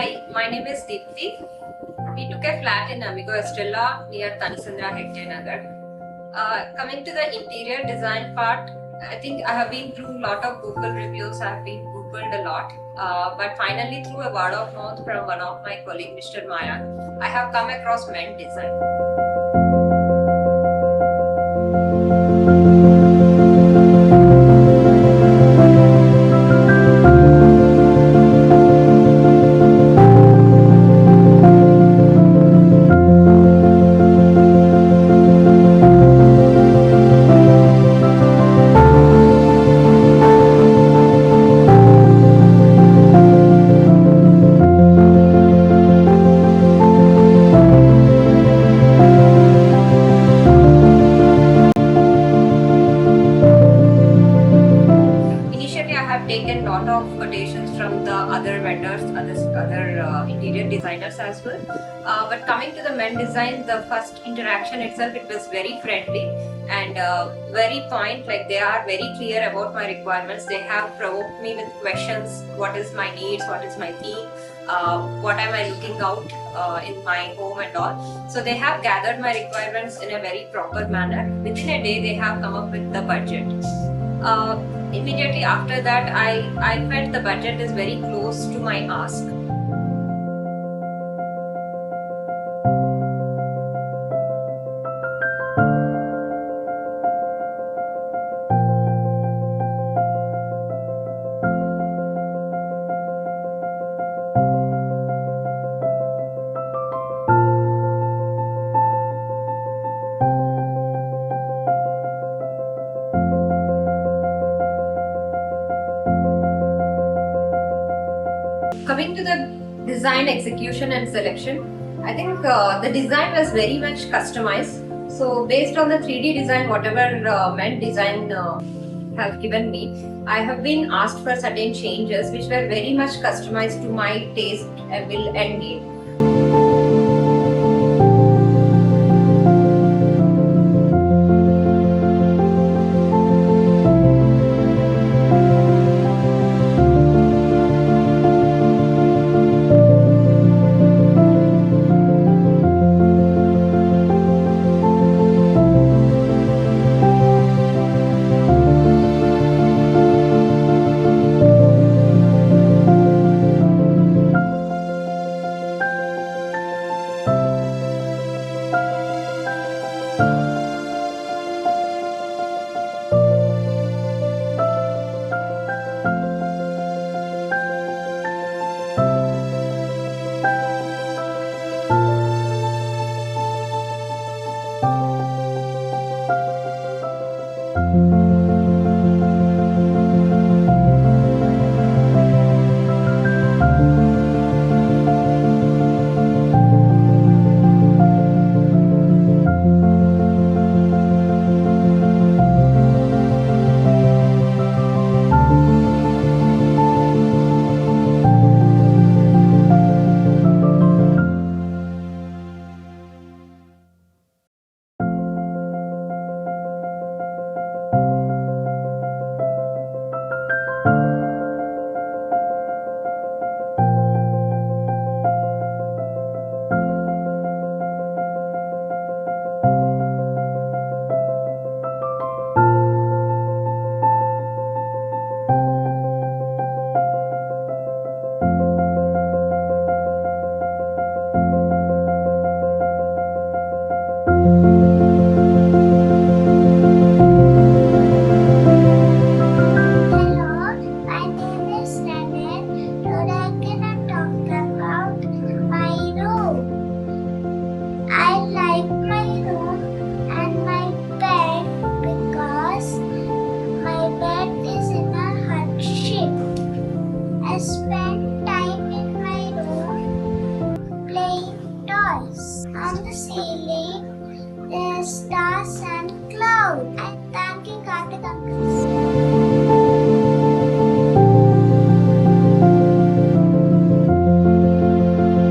Hi, my name is Deepthi. We took a flat in Amigo Estrella near Tanasandra Nagar. Coming to the interior design part, I think I have been through a lot of Google reviews. I have been Googled a lot. But finally, through a word of mouth from one of my colleagues, Mr. Maya, I have come across MEND design. Initially, I have taken lot of quotations from the other vendors, other interior designers as well. But coming to the MEND design, the first interaction itself, it was very friendly and very point. Like they are very clear about my requirements. They have provoked me with questions: what is my needs? What is my theme? What am I looking out in my home and all? So they have gathered my requirements in a very proper manner. Within a day, they have come up with the budget. Immediately after that, I felt the budget is very close to my ask. Coming to the design execution and selection, I think the design was very much customized. So based on the 3D design, whatever MEND design have given me, I have been asked for certain changes which were very much customized to my taste, will and need. On the ceiling, there's stars and clouds. And thank you, Kartik uncle.